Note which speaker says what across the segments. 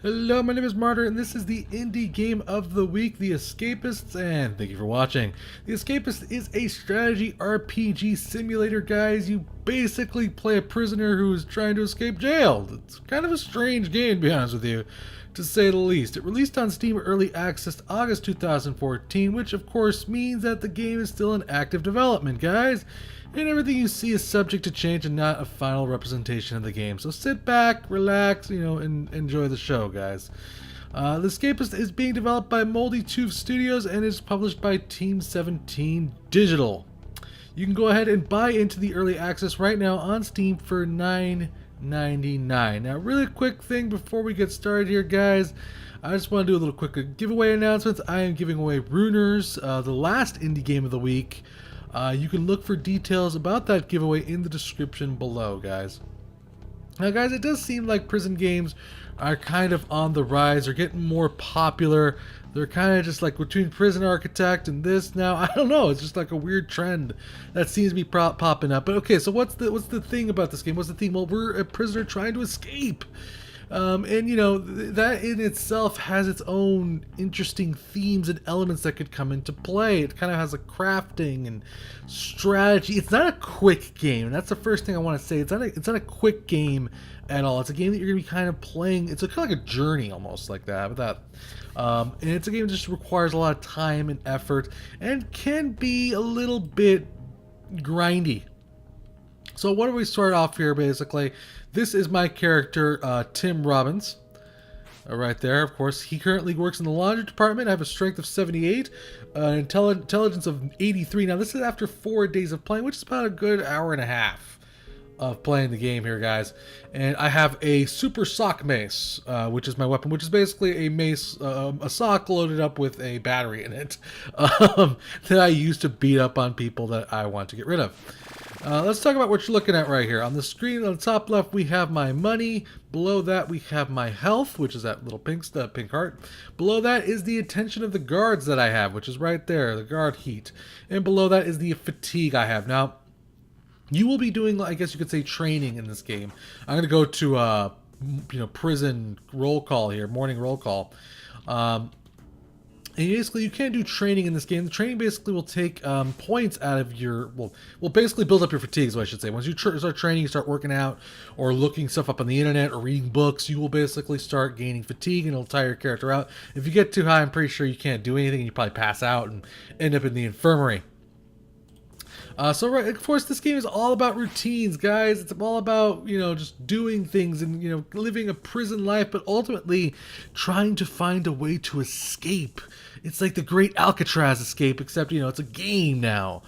Speaker 1: Hello, my name is Martyr, and this is the indie game of the week, The Escapists, and thank you for watching. The Escapists is a strategy RPG simulator, guys. You basically play a prisoner who is trying to escape jail. It's kind of a strange game, to be honest with you, to say the least. It released on Steam Early Access August 2014, which of course means that the game is still in active development, guys. And everything you see is subject to change and not a final representation of the game. So sit back, relax, and enjoy the show, guys. The Escapist is being developed by Mouldy Toof Studios and is published by Team 17 Digital. You can go ahead and buy into the early access right now on Steam for $9.99. Now, really quick thing before we get started here, guys. I just want to do a little quick giveaway announcements. I am giving away Runers, the last indie game of the week. You can look for details about that giveaway in the description below, guys. Now, guys, it does seem like prison games are kind of on the rise. They're getting more popular. They're kind of just like between Prison Architect and this now. I don't know. It's just like a weird trend that seems to be popping up. But okay, so what's the thing about this game? What's the theme? Well, we're a prisoner trying to escape. And that in itself has its own interesting themes and elements that could come into play. It kind of has a crafting and strategy. It's not a quick game, and that's the first thing I want to say. It's not a quick game at all. It's a game that you're gonna be kind of playing. It's kind of like a journey, almost like that. And it's a game that just requires a lot of time and effort, and can be a little bit grindy. So what do we start off here, basically? This is my character, Tim Robbins. Right there, of course. He currently works in the laundry department. I have a strength of 78, intelligence of 83. Now, this is after 4 days of playing, which is about a good hour and a half of playing the game here, guys. And I have a super sock mace, which is my weapon, which is basically a mace, a sock loaded up with a battery in it, that I use to beat up on people that I want to get rid of. Let's talk about what you're looking at right here. On the screen on the top left, we have my money. Below that, we have my health, which is that little pink heart. Below that is the attention of the guards that I have, which is right there, the guard heat. And below that is the fatigue I have. Now, you will be doing, I guess you could say, training in this game. I'm going to go to, prison roll call here, morning roll call. And basically, you can't do training in this game. The training basically will take points out of your, will basically build up your fatigue, is what I should say. Once you start training, you start working out, or looking stuff up on the internet, or reading books, you will basically start gaining fatigue, and it'll tire your character out. If you get too high, I'm pretty sure you can't do anything, and you probably pass out and end up in the infirmary. Of course, this game is all about routines, guys. It's all about, just doing things and, living a prison life, but ultimately trying to find a way to escape. It's like the great Alcatraz escape, except, it's a game now.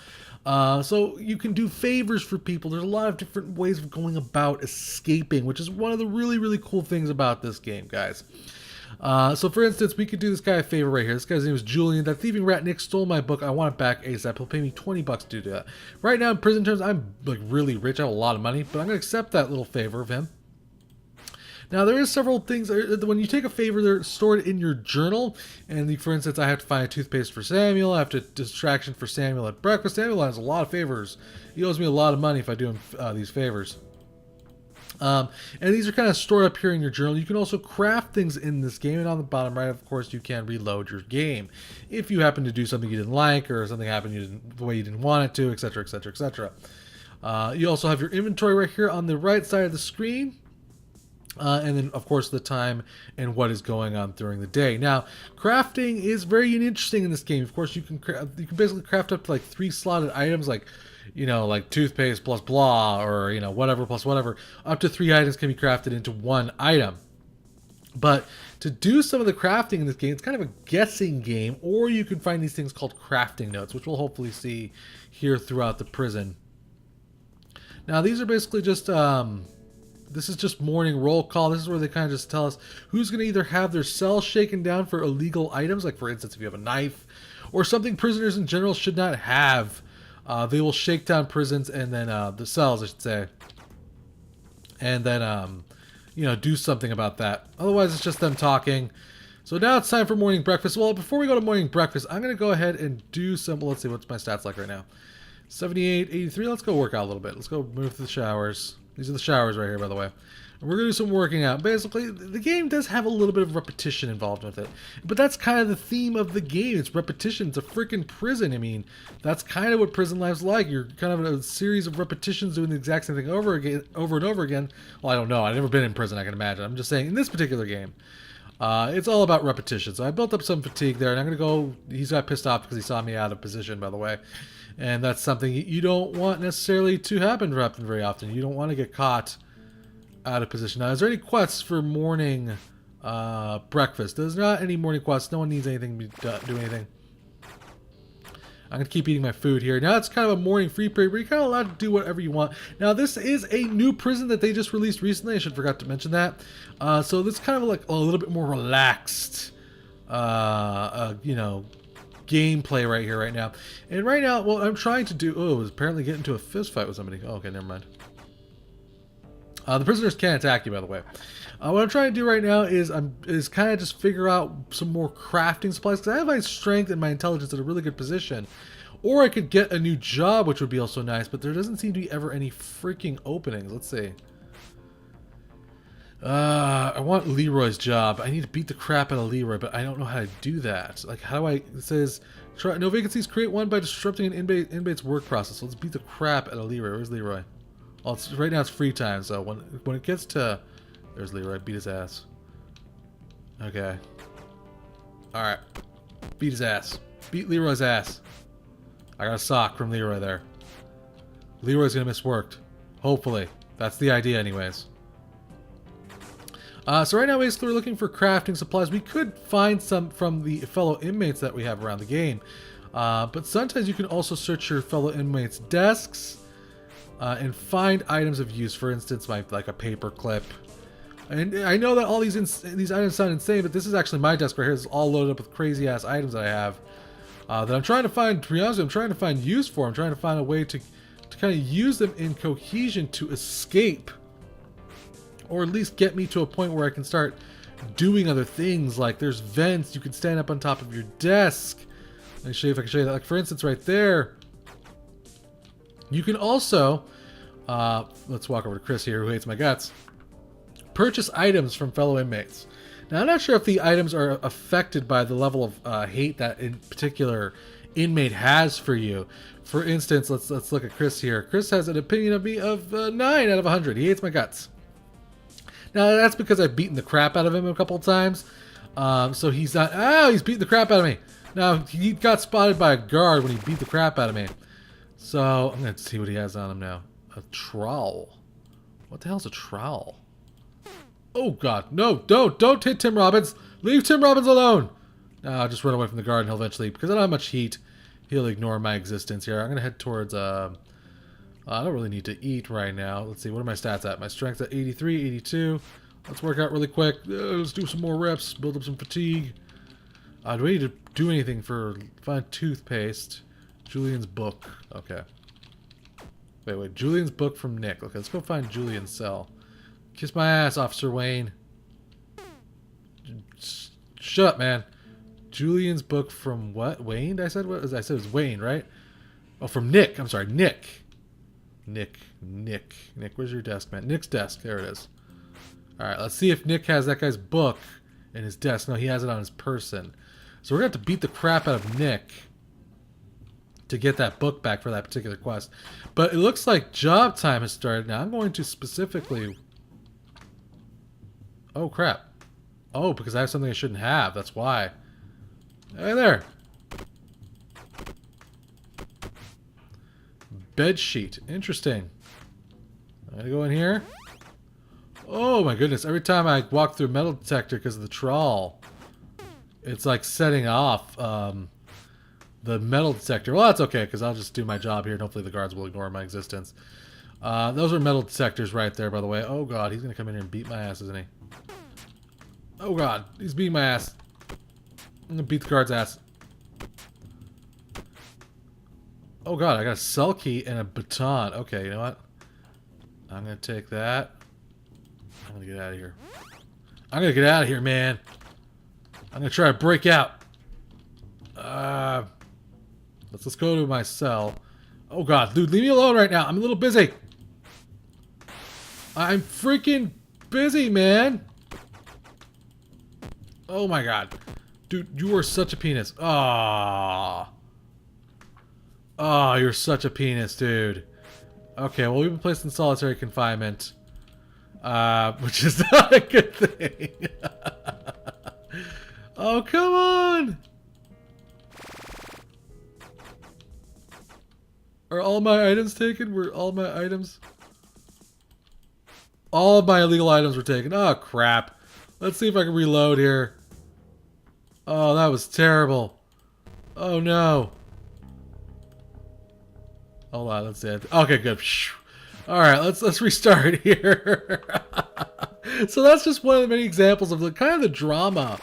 Speaker 1: So you can do favors for people. There's a lot of different ways of going about escaping, which is one of the really, really cool things about this game, guys. So for instance, we could do this guy a favor right here. This guy's name is Julian. That thieving rat Nick stole my book. I want it back ASAP. He'll pay me $20 to do that. Right now in prison terms, I'm like really rich. I have a lot of money, but I'm going to accept that little favor of him. Now, there is several things. When you take a favor, they're stored in your journal. And for instance, I have to find a toothpaste for Samuel. I have to distraction for Samuel at breakfast. Samuel has a lot of favors. He owes me a lot of money if I do him these favors. And these are kind of stored up here in your journal. You can also craft things in this game, and on the bottom right, of course, you can reload your game if you happen to do something you didn't like, or something happened the way you didn't want it to, etc., etc., etc. You also have your inventory right here on the right side of the screen. And then, of course, the time and what is going on during the day. Now, crafting is very interesting in this game. Of course, you can basically craft up to like 3 slotted items, like toothpaste plus blah, or whatever plus whatever. Up to 3 items can be crafted into 1 item. But to do some of the crafting in this game, it's kind of a guessing game, or you can find these things called crafting notes, which we'll hopefully see here throughout the prison. Now, these are basically just this is just morning roll call. This is where they kind of just tell us who's going to either have their cell shaken down for illegal items, like for instance, if you have a knife, or something prisoners in general should not have. They will shake down prisons and then the cells, I should say, and then do something about that. Otherwise, it's just them talking. So now it's time for morning breakfast. Well, before we go to morning breakfast, I'm going to go ahead and do some. Let's see what's my stats like right now. 78, 83. Let's go work out a little bit. Let's go move to the showers. These are the showers right here, by the way. And we're going to do some working out. Basically, the game does have a little bit of repetition involved with it. But that's kind of the theme of the game. It's repetition. It's a freaking prison. I mean, that's kind of what prison life's like. You're kind of in a series of repetitions doing the exact same thing over and over again. Well, I don't know. I've never been in prison, I can imagine. I'm just saying, in this particular game, it's all about repetition. So I built up some fatigue there, and I'm going to go... He's got pissed off because he saw me out of position, by the way. And that's something you don't want necessarily to happen very often. You don't want to get caught out of position. Now, is there any quests for morning breakfast? There's not any morning quests. No one needs anything to do anything. I'm going to keep eating my food here. Now, it's kind of a morning free period where you're kind of allowed to do whatever you want. Now, this is a new prison that they just released recently. I should forgot to mention that. So this is kind of like a little bit more relaxed, you know, gameplay right here, right now. And right now, what I'm trying to do... Oh, is apparently get into a fist fight with somebody. Oh, okay, never mind. The prisoners can't attack you, by the way. What I'm trying to do right now is kind of just figure out some more crafting supplies, because I have my strength and my intelligence in a really good position. Or I could get a new job, which would be also nice, but there doesn't seem to be ever any freaking openings. Let's see. I want Leroy's job. I need to beat the crap out of Leroy, but I don't know how to do that. Like, how do I... It says, try, no vacancies, create one by disrupting an inmate's work process. So let's beat the crap out of Leroy. Where's Leroy? Well, right now it's free time, so when it gets to... There's Leroy. Beat his ass. Okay. Alright. Beat his ass. Beat Leroy's ass. I got a sock from Leroy there. Leroy's gonna miss work. Hopefully. That's the idea anyways. So right now basically we're looking for crafting supplies. We could find some from the fellow inmates that we have around the game. But sometimes you can also search your fellow inmates' desks and find items of use. For instance, like a paper clip. And I know that all these items sound insane, but this is actually my desk right here. It's all loaded up with crazy ass items that I have that I'm trying to find. To be honest, I'm trying to find use for. I'm trying to find a way to kind of use them in cohesion to escape, or at least get me to a point where I can start doing other things. Like there's vents. You can stand up on top of your desk. Let me show you if I can show you that. Like for instance, right there. You can also let's walk over to Chris here, who hates my guts. Purchase items from fellow inmates. Now, I'm not sure if the items are affected by the level of hate that in particular inmate has for you. For instance, let's look at Chris here. Chris has an opinion of me of 9 out of 100. He hates my guts. Now, that's because I've beaten the crap out of him a couple of times. So he's not... Oh, he's beating the crap out of me. Now, he got spotted by a guard when he beat the crap out of me. So, I'm going to see what he has on him now. A trowel. What the hell's a trowel? Oh god, no, don't hit Tim Robbins. Leave Tim Robbins alone. I'll just run away from the guard and he'll eventually, because I don't have much heat, he'll ignore my existence here. I'm going to head towards, I don't really need to eat right now. Let's see, what are my stats at? My strength's at 83, 82. Let's work out really quick. Let's do some more reps, build up some fatigue. Do I need to do anything for, find toothpaste? Julian's book. Okay. Wait, Julian's book from Nick. Okay, let's go find Julian's cell. Kiss my ass, Officer Wayne. Shut up, man. Julian's book from what? Wayne? I said what? I said it was Wayne, right? Oh, from Nick. I'm sorry, Nick. Nick, where's your desk, man? Nick's desk. There it is. All right, let's see if Nick has that guy's book in his desk. No, he has it on his person. So we're going to have to beat the crap out of Nick to get that book back for that particular quest. But it looks like job time has started now. I'm going to specifically... Oh, crap. Oh, because I have something I shouldn't have. That's why. Hey there. Bed sheet. Interesting. I'm gonna go in here. Oh, my goodness. Every time I walk through a metal detector because of the trawl, it's like setting off the metal detector. Well, that's okay, because I'll just do my job here, and hopefully the guards will ignore my existence. Those are metal detectors right there, by the way. Oh, God. He's going to come in here and beat my ass, isn't he? Oh, God. He's beating my ass. I'm going to beat the guard's ass. Oh, God. I got a cell key and a baton. Okay, you know what? I'm going to take that. I'm going to get out of here. I'm going to get out of here, man. I'm going to try to break out. Let's go to my cell. Oh, God. Dude, leave me alone right now. I'm a little busy. I'm freaking busy, man. Oh my god. Dude, you are such a penis. Ah. Oh, you're such a penis, dude. Okay, well, we've been placed in solitary confinement. Which is not a good thing. Oh, come on! Are all my items taken? Were all my items... All of my illegal items were taken. Oh, crap. Let's see if I can reload here. Oh, that was terrible. Oh, no. Hold on, let's see it. Okay, good. Alright, let's restart here. So that's just one of the many examples of the kind of the drama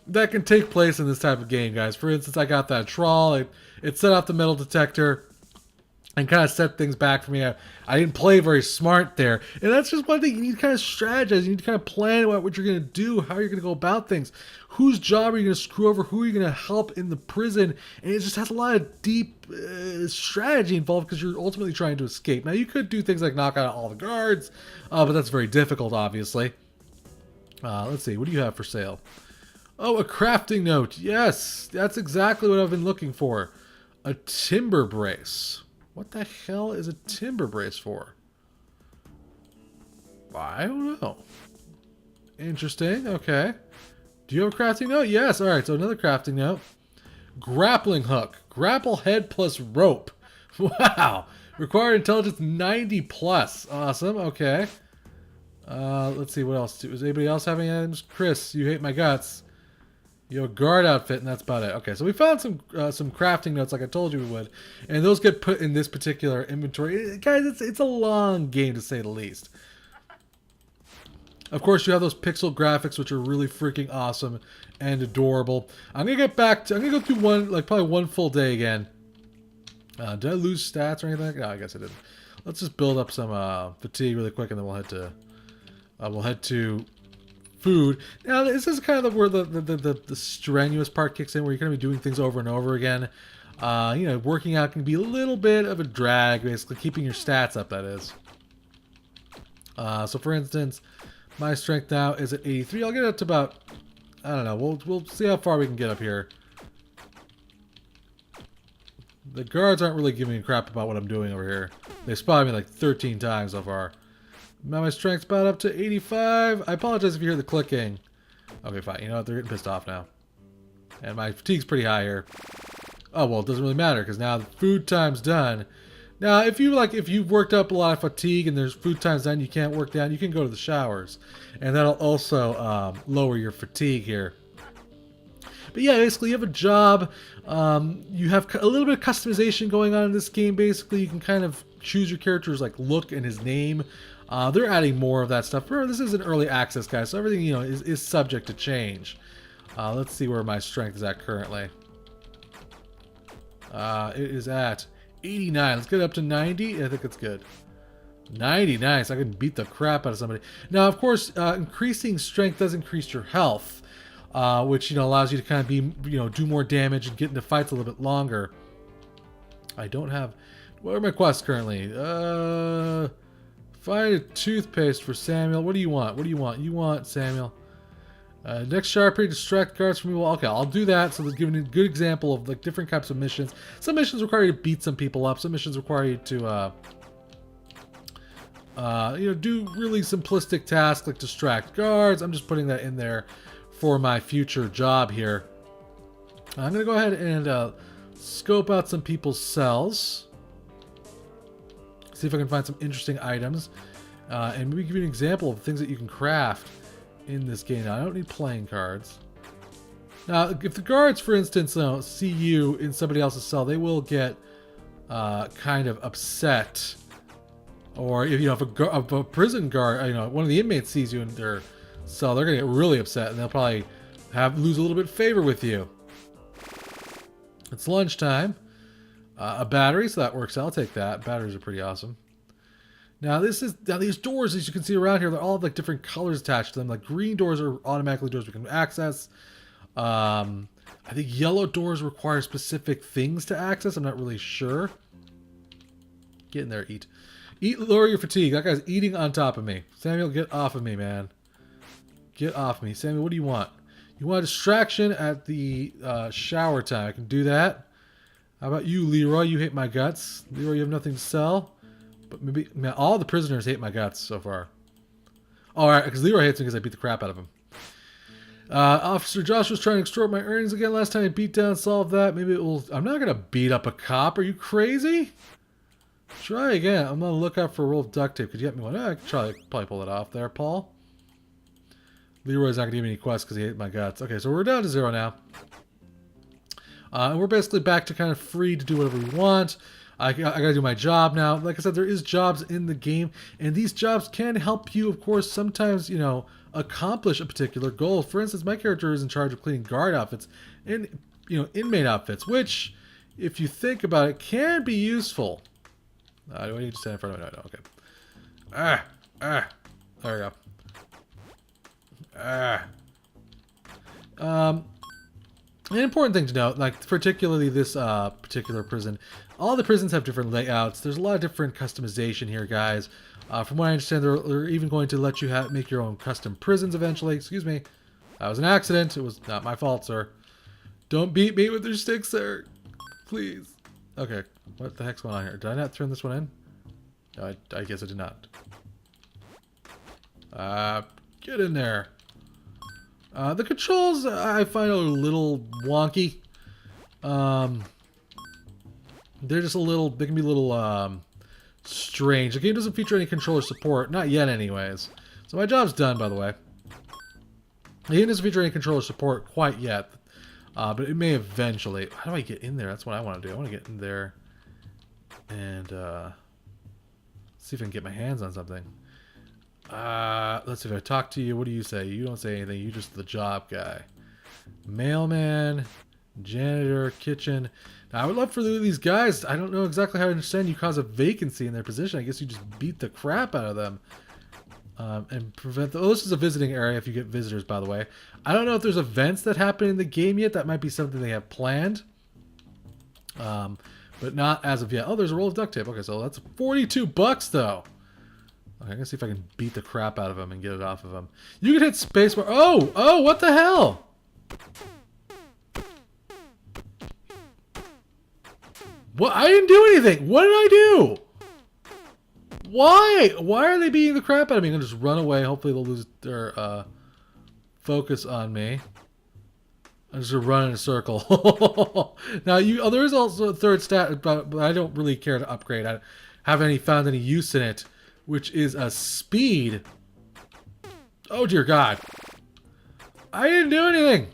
Speaker 1: that can take place in this type of game, guys. For instance, I got that trawl. It set off the metal detector and kind of set things back for me. I didn't play very smart there. And that's just one thing. You need to kind of strategize. You need to kind of plan out what you're going to do, how you're going to go about things. Whose job are you going to screw over? Who are you going to help in the prison? And it just has a lot of deep strategy involved because you're ultimately trying to escape. Now, you could do things like knock out all the guards, but that's very difficult, obviously. Let's see. What do you have for sale? Oh, a crafting note. Yes, that's exactly what I've been looking for. A timber brace. What the hell is a timber brace for? I don't know. Interesting. Okay. Do you have a crafting note? Yes. All right. So another crafting note. Grappling hook. Grapple head plus rope. Wow. Required intelligence 90 plus. Awesome. Okay. Let's see what else. Does anybody else have any items? Chris, you hate my guts. You have a guard outfit, and that's about it. Okay, so we found some crafting notes, like I told you we would, and those get put in this particular inventory. Guys, it's a long game to say the least. Of course, you have those pixel graphics, which are really freaking awesome and adorable. I'm gonna go through probably one full day again. Did I lose stats or anything? No, I guess I didn't. Let's just build up some fatigue really quick, and then we'll head to food. Now, this is kind of where the strenuous part kicks in, where you're going to be doing things over and over again. You know, working out can be a little bit of a drag, basically, keeping your stats up, that is. So, for instance, my strength now is at 83. I'll get it up to about, I don't know, we'll see how far we can get up here. The guards aren't really giving me crap about what I'm doing over here. They spotted me like 13 times so far. Now my strength's about up to 85. I apologize if you hear the clicking. Okay, fine. You know what? They're getting pissed off now. And my fatigue's pretty high here. Oh, well, it doesn't really matter because now the food time's done. Now, if you've worked up a lot of fatigue and there's food time's done, you can't work down, you can go to the showers. And that'll also lower your fatigue here. But yeah, basically you have a job. You have a little bit of customization going on in this game. Basically, you can kind of choose your character's like look and his name. They're adding more of that stuff. Remember, this is an early access, guys, so everything, you know, is subject to change. Let's see where my strength is at currently. It is at 89. Let's get it up to 90. I think it's good. 90, nice. I can beat the crap out of somebody. Now, of course, increasing strength does increase your health, which, you know, allows you to kind of be, you know, do more damage and get into fights a little bit longer. I don't have... What are my quests currently? Find a toothpaste for Samuel. What do you want? What do you want? You want Samuel. Next sharpie, distract guards from evil. Okay, I'll do that. So they're giving a good example of like different types of missions. Some missions require you to beat some people up. Some missions require you to, you know, do really simplistic tasks like distract guards. I'm just putting that in there for my future job here. I'm gonna go ahead and scope out some people's cells. See if I can find some interesting items. And maybe give you an example of things that you can craft in this game. Now, I don't need playing cards. Now, if the guards, for instance, see you in somebody else's cell, they will get kind of upset. Or if you know, if a prison guard, you know, one of the inmates sees you in their cell, they're gonna get really upset, and they'll probably lose a little bit of favor with you. It's lunchtime. A battery, so that works out. I'll take that. Batteries are pretty awesome. Now these doors, as you can see around here, they're all like different colors attached to them. Like green doors are automatically doors we can access. I think yellow doors require specific things to access. I'm not really sure. Get in there, eat. Lower your fatigue. That guy's eating on top of me. Samuel, get off of me, man. Get off me. Samuel, what do you want? You want a distraction at the shower time. I can do that. How about you, Leroy? You hate my guts. Leroy, you have nothing to sell. But maybe, man, all the prisoners hate my guts so far. Alright, because Leroy hates me because I beat the crap out of him. Officer Josh was trying to extort my earnings again last time. I beat down, solved that. Maybe it will... I'm not going to beat up a cop. Are you crazy? Try again. I'm on the lookout for a roll of duct tape. Could you get me one? I could probably pull it off there, Paul. Leroy's not going to give me any quests because he hates my guts. Okay, so we're down to 0 now. And we're basically back to kind of free to do whatever we want. I got to do my job now. Like I said, there is jobs in the game. And these jobs can help you, of course, sometimes, you know, accomplish a particular goal. For instance, my character is in charge of cleaning guard outfits and, you know, inmate outfits, which, if you think about it, can be useful. Do I need to stand in front of it? No, okay. There we go. An important thing to note, like particularly this particular prison, all the prisons have different layouts. There's a lot of different customization here, guys. From what I understand, they're even going to let you make your own custom prisons eventually. Excuse me. That was an accident. It was not my fault, sir. Don't beat me with your stick, sir. Please. Okay. What the heck's going on here? Did I not turn this one in? No, I guess I did not. Get in there. The controls I find are a little wonky. They're just a little, they can be a little strange. The game doesn't feature any controller support, not yet anyways. So my job's done, by the way. The game doesn't feature any controller support quite yet, but it may eventually. How do I get in there? That's what I want to do. I want to get in there and see if I can get my hands on something. Let's see if I talk to you. What do you say? You don't say anything. You're just the job guy. Mailman, janitor, kitchen. Now, I would love for these guys. I don't know exactly how to understand. You cause a vacancy in their position. I guess you just beat the crap out of them. And prevent the... Oh, this is a visiting area if you get visitors, by the way. I don't know if there's events that happen in the game yet. That might be something they have planned. But not as of yet. Oh, there's a roll of duct tape. Okay, so that's $42 though. Okay, I'm gonna see if I can beat the crap out of him and get it off of him. You can hit spacebar. Oh, what the hell? What? I didn't do anything. What did I do? Why? Why are they beating the crap out of me? I'm gonna just run away. Hopefully they'll lose their focus on me. I'm just gonna run in a circle. Now there is also a third stat, but I don't really care to upgrade. I haven't found any use in it, which is a speed. Oh dear God! I didn't do anything.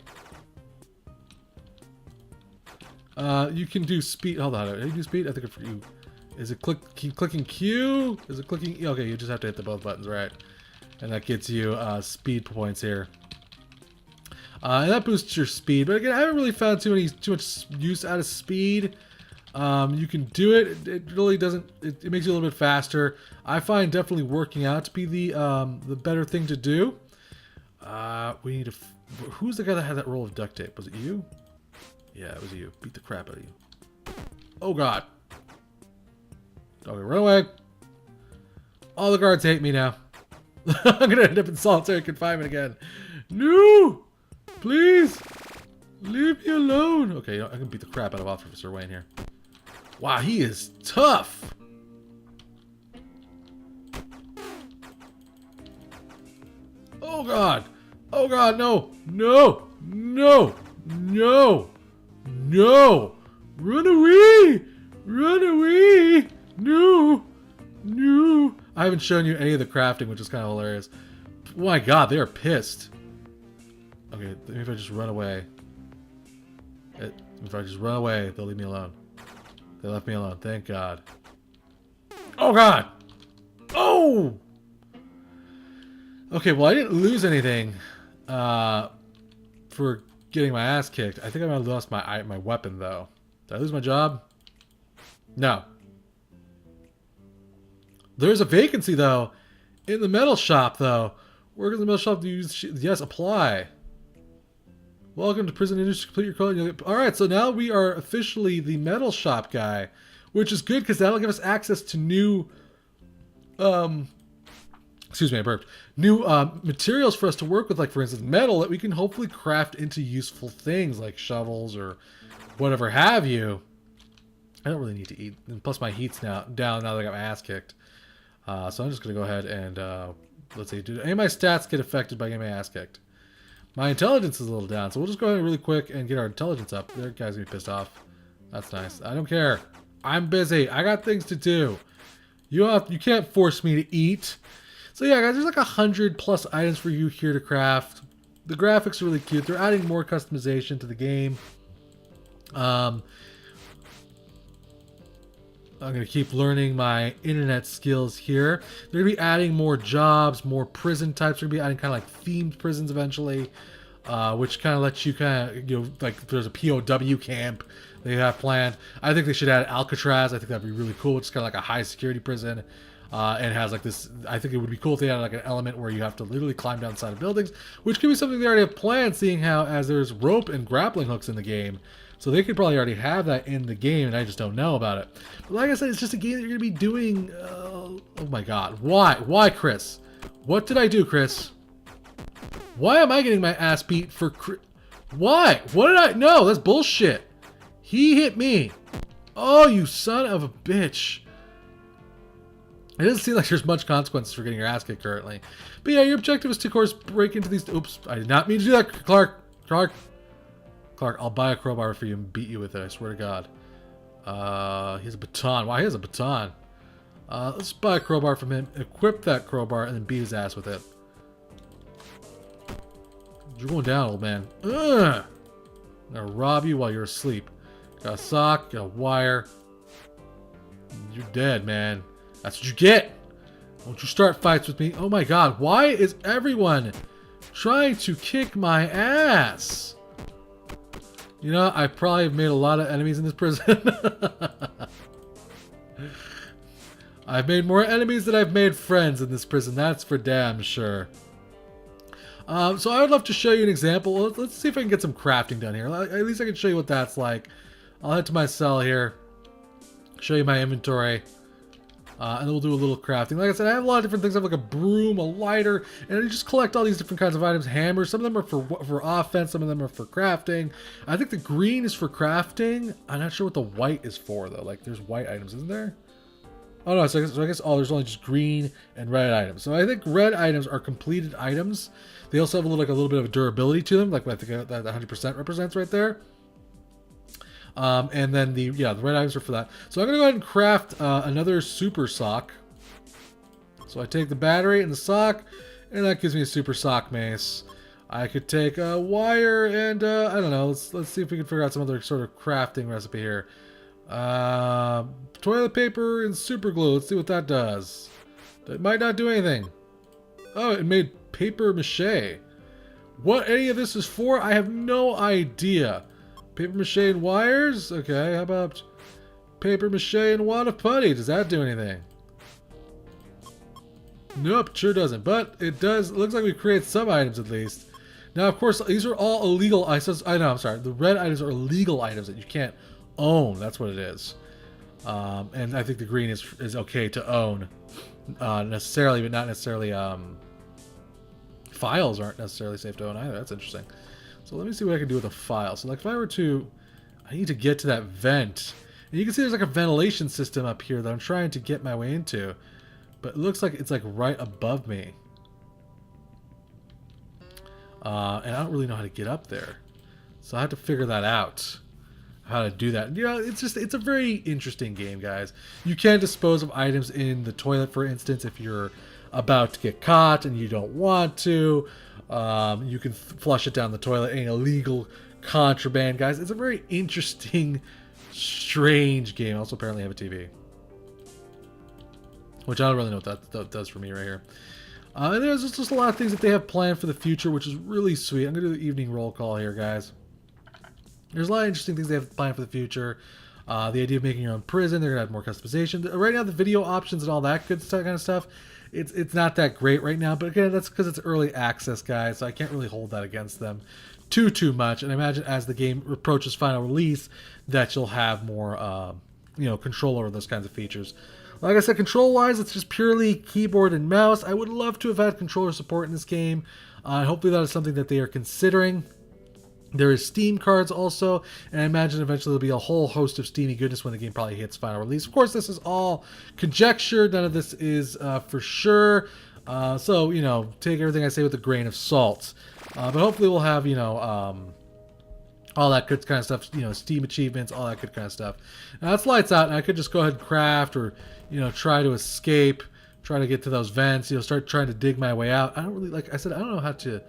Speaker 1: You can do speed. Hold on, did you do speed? I think for you. Is it keep clicking Q? Is it clicking? Okay, you just have to hit the both buttons, right? And that gets you speed points here. And that boosts your speed. But again, I haven't really found too much use out of speed. You can do it. It really doesn't. It makes you a little bit faster. I find definitely working out to be the better thing to do. We need to. Who's the guy that had that roll of duct tape? Was it you? Yeah, it was you. Beat the crap out of you. Oh God. Okay, run away. All the guards hate me now. I'm gonna end up in solitary confinement again. No! Please! Leave me alone! Okay, I can beat the crap out of Officer Wayne here. Wow, he is tough! Oh God! Oh God, no! No! No! No! No! Run away! Run away! No! No! I haven't shown you any of the crafting, which is kind of hilarious. Oh my God, they are pissed. Okay, maybe if I just run away. If I just run away, they'll leave me alone. They left me alone, thank God. Oh God! Oh! Okay, well I didn't lose anything for getting my ass kicked. I think I might have lost my weapon though. Did I lose my job? No. There's a vacancy though in the metal shop though. Work in the metal shop to use yes, apply. Welcome to prison industry. Complete your code. All right, so now we are officially the metal shop guy, which is good because that'll give us access to new excuse me, I burped. New materials for us to work with, like for instance metal that we can hopefully craft into useful things like shovels or whatever have you. I don't really need to eat, and plus my heat's now down now that I got my ass kicked. So I'm just gonna go ahead and let's see, do any of my stats get affected by getting my ass kicked? My intelligence is a little down, so we'll just go ahead really quick and get our intelligence up. There, guys gonna be pissed off. That's nice. I don't care. I'm busy. I got things to do. You can't force me to eat. So yeah, guys, there's like 100+ items for you here to craft. The graphics are really cute. They're adding more customization to the game. I'm going to keep learning my internet skills here. They're going to be adding more jobs, more prison types. They're going to be adding kind of like themed prisons eventually, which kind of lets you kind of, you know, like there's a POW camp they have planned. I think they should add Alcatraz. I think that'd be really cool. It's kind of like a high security prison. And it has like this, I think it would be cool if they had like an element where you have to literally climb down the side of buildings, which could be something they already have planned, seeing how as there's rope and grappling hooks in the game. So they could probably already have that in the game, and I just don't know about it. But like I said, it's just a game that you're going to be doing... oh my god. Why? Why, Chris? What did I do, Chris? Why am I getting my ass beat for... Why? What did I... No, that's bullshit. He hit me. Oh, you son of a bitch. It doesn't seem like there's much consequences for getting your ass kicked currently. But yeah, your objective is to, of course, break into these... Oops, I did not mean to do that, Clark. Clark, I'll buy a crowbar for you and beat you with it, I swear to God. He has a baton. Wow, he has a baton. Let's buy a crowbar from him, equip that crowbar, and then beat his ass with it. You're going down, old man. Ugh! I'm gonna rob you while you're asleep. Got a sock, got a wire. You're dead, man. That's what you get. Don't you start fights with me. Oh my god, why is everyone trying to kick my ass? You know, I probably have made a lot of enemies in this prison. I've made more enemies than I've made friends in this prison. That's for damn sure. So I would love to show you an example. Let's see if I can get some crafting done here. At least I can show you what that's like. I'll head to my cell here. Show you my inventory. And then we'll do a little crafting. Like I said, I have a lot of different things. I have like a broom, a lighter, and I just collect all these different kinds of items. Hammers. Some of them are for offense. Some of them are for crafting. I think the green is for crafting. I'm not sure what the white is for, though. Like, there's white items, isn't there? Oh, no. So I guess there's only just green and red items. So I think red items are completed items. They also have a little bit of durability to them, like I think that 100% represents right there. And then the red items are for that. So I'm going to go ahead and craft another super sock. So I take the battery and the sock, and that gives me a super sock mace. I could take a wire and I don't know. Let's see if we can figure out some other sort of crafting recipe here. Toilet paper and super glue. Let's see what that does. That might not do anything. Oh, it made paper mache. What any of this is for, I have no idea. Paper mache and wires? Okay, how about paper mache and wad of putty? Does that do anything? Nope, sure doesn't. But it does. It looks like we create some items at least. Now, of course, these are all illegal items. I know, I'm sorry. The red items are illegal items that you can't own. That's what it is. And I think the green is okay to own. Necessarily, but not necessarily... files aren't necessarily safe to own either. That's interesting. So let me see what I can do with a file. So like if I were to... I need to get to that vent. And you can see there's like a ventilation system up here that I'm trying to get my way into. But it looks like it's like right above me. And I don't really know how to get up there. So I have to figure that out. How to do that. You know, it's a very interesting game, guys. You can dispose of items in the toilet, for instance, if you're about to get caught and you don't want to. You can flush it down the toilet. Any illegal contraband, guys. It's a very interesting, strange game. I also apparently have a TV, which I don't really know what that does for me right here. And there's just a lot of things that they have planned for the future, which is really sweet. I'm going to do the evening roll call here, guys. There's a lot of interesting things they have planned for the future. The idea of making your own prison. They're going to have more customization. Right now, the video options and all that good kind of stuff, it's not that great right now. But again, that's because it's early access, guys. So I can't really hold that against them too much. And I imagine as the game approaches final release, that you'll have more, control over those kinds of features. Like I said, control-wise, it's just purely keyboard and mouse. I would love to have had controller support in this game. Hopefully that is something that they are considering. There is Steam cards also, and I imagine eventually there'll be a whole host of Steamy goodness when the game probably hits final release. Of course, this is all conjecture. None of this is for sure. So, you know, take everything I say with a grain of salt. But hopefully we'll have, you know, all that good kind of stuff, you know, Steam achievements, all that good kind of stuff. Now, it's lights out, and I could just go ahead and craft or, you know, try to escape, try to get to those vents, you know, start trying to dig my way out. I don't really, like I said, I don't know how to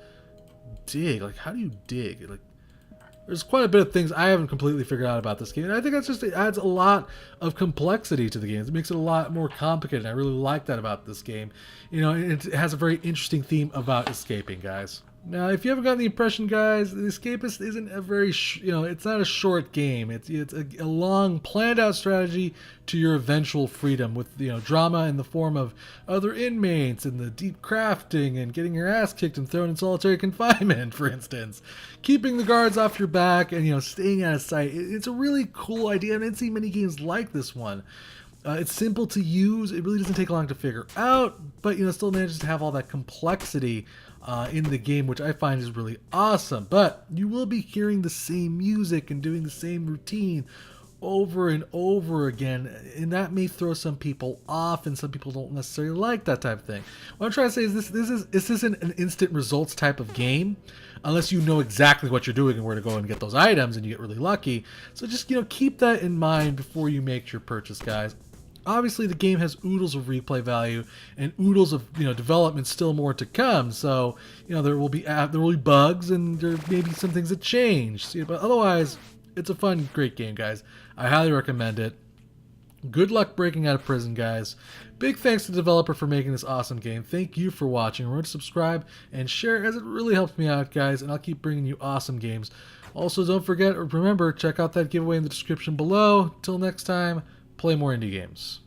Speaker 1: dig. Like, how do you dig? Like, there's quite a bit of things I haven't completely figured out about this game. And I think that's just, it adds a lot of complexity to the game. It makes it a lot more complicated. I really like that about this game. You know, it has a very interesting theme about escaping, guys. Now, if you haven't gotten the impression, guys, The Escapist isn't a very, you know, it's not a short game. It's a long, planned-out strategy to your eventual freedom with, you know, drama in the form of other inmates and the deep crafting and getting your ass kicked and thrown in solitary confinement, for instance. Keeping the guards off your back and, you know, staying out of sight. It's a really cool idea. I didn't see many games like this one. It's simple to use. It really doesn't take long to figure out, but, you know, still manages to have all that complexity in the game, which I find is really awesome. But you will be hearing the same music and doing the same routine over and over again, and that may throw some people off, and some people don't necessarily like that type of thing. What I'm trying to say is this isn't an instant results type of game, unless you know exactly what you're doing and where to go and get those items, and you get really lucky. So just, you know, keep that in mind before you make your purchase, guys. Obviously, the game has oodles of replay value and oodles of, you know, development still more to come. So, you know, there will be bugs and there may be some things that change. See, but otherwise, it's a fun, great game, guys. I highly recommend it. Good luck breaking out of prison, guys. Big thanks to the developer for making this awesome game. Thank you for watching. Remember to subscribe and share, as it really helps me out, guys. And I'll keep bringing you awesome games. Also, don't forget, or remember, check out that giveaway in the description below. Till next time. Play more indie games.